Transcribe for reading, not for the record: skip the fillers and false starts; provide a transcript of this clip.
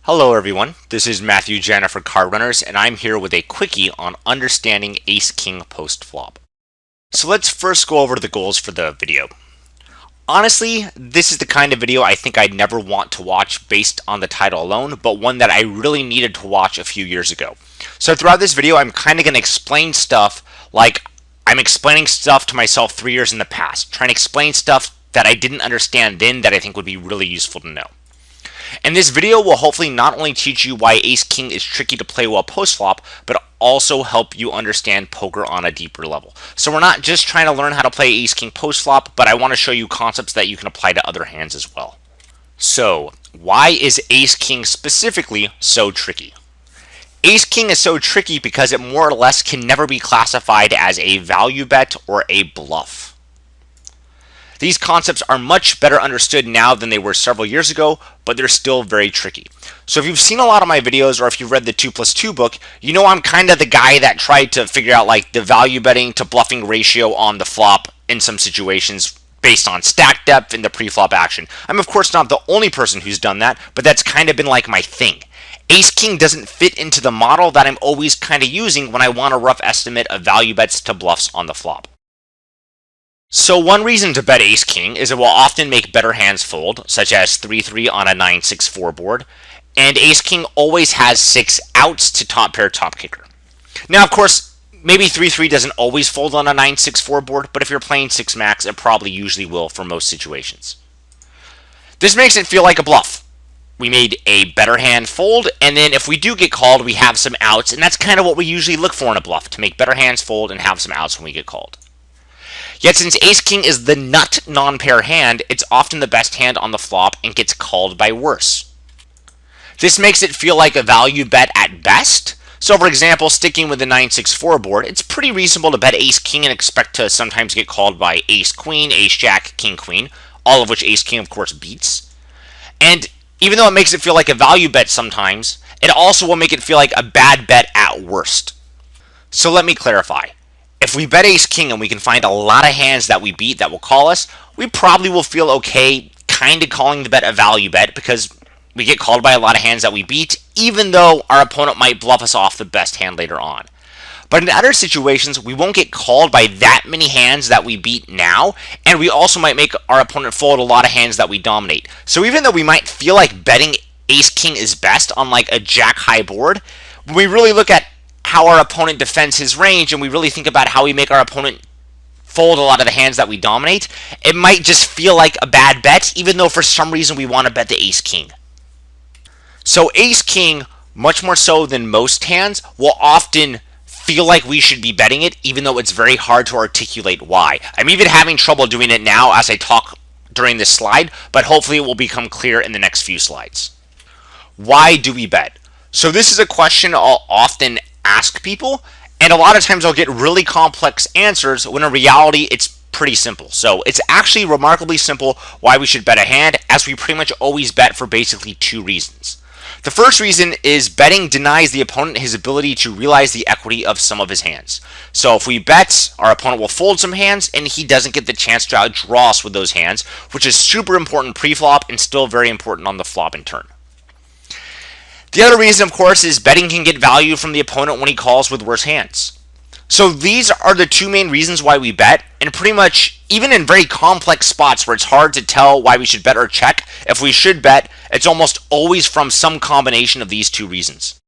Hello everyone, this is Matthew Janda for CardRunners, and I'm here with a quickie on understanding Ace-King post-flop. So let's first go over the goals for the video. Honestly, this is the kind of video I think I'd never want to watch based on the title alone, but one that I really needed to watch a few years ago. So throughout this video, I'm kind of going to explain stuff like I'm explaining stuff to myself 3 years in the past, trying to explain stuff that I didn't understand then that I think would be really useful to know. And this video will hopefully not only teach you why Ace-King is tricky to play well post-flop, but also help you understand poker on a deeper level. So we're not just trying to learn how to play Ace-King post-flop, but I want to show you concepts that you can apply to other hands as well. So, why is Ace-King specifically so tricky? Ace-King is so tricky because it more or less can never be classified as a value bet or a bluff. These concepts are much better understood now than they were several years ago, but they're still very tricky. So if you've seen a lot of my videos or if you've read the 2+2 book, you know I'm kind of the guy that tried to figure out like the value betting to bluffing ratio on the flop in some situations based on stack depth and the pre-flop action. I'm of course not the only person who's done that, but that's kind of been like my thing. Ace-King doesn't fit into the model that I'm always kind of using when I want a rough estimate of value bets to bluffs on the flop. So one reason to bet Ace-King is it will often make better hands fold, such as 3-3 on a 9-6-4 board, and Ace-King always has 6 outs to top pair top kicker. Now of course, maybe 3-3 doesn't always fold on a 9-6-4 board, but if you're playing 6 max, it probably usually will for most situations. This makes it feel like a bluff. We made a better hand fold, and then if we do get called, we have some outs, and that's kind of what we usually look for in a bluff, to make better hands fold and have some outs when we get called. Yet since Ace-King is the nut non-pair hand, it's often the best hand on the flop and gets called by worse. This makes it feel like a value bet at best. So for example, sticking with the 9-6-4 board, it's pretty reasonable to bet Ace-King and expect to sometimes get called by Ace-Queen, Ace-Jack, King-Queen, all of which Ace-King of course beats. And even though it makes it feel like a value bet sometimes, it also will make it feel like a bad bet at worst. So let me clarify. If we bet Ace-King and we can find a lot of hands that we beat that will call us, we probably will feel okay kind of calling the bet a value bet because we get called by a lot of hands that we beat, even though our opponent might bluff us off the best hand later on. But in other situations, we won't get called by that many hands that we beat now, and we also might make our opponent fold a lot of hands that we dominate. So even though we might feel like betting Ace-King is best on like a jack-high board, when we really look at how our opponent defends his range and we really think about how we make our opponent fold a lot of the hands that we dominate, it might just feel like a bad bet, even though for some reason we want to bet the Ace-King. So Ace-King, much more so than most hands, will often feel like we should be betting it, even though it's very hard to articulate why. I'm even having trouble doing it now as I talk during this slide, but hopefully it will become clear in the next few slides. Why do we bet? So this is a question I'll often ask people, and a lot of times I'll get really complex answers when in reality it's pretty simple. So it's actually remarkably simple why we should bet a hand, as we pretty much always bet for basically 2 reasons. The first reason is betting denies the opponent his ability to realize the equity of some of his hands. So if we bet, our opponent will fold some hands and he doesn't get the chance to outdraw us with those hands, which is super important pre-flop and still very important on the flop in turn. The other reason, of course, is betting can get value from the opponent when he calls with worse hands. So these are the 2 main reasons why we bet, and pretty much even in very complex spots where it's hard to tell why we should bet or check, if we should bet, it's almost always from some combination of these 2 reasons.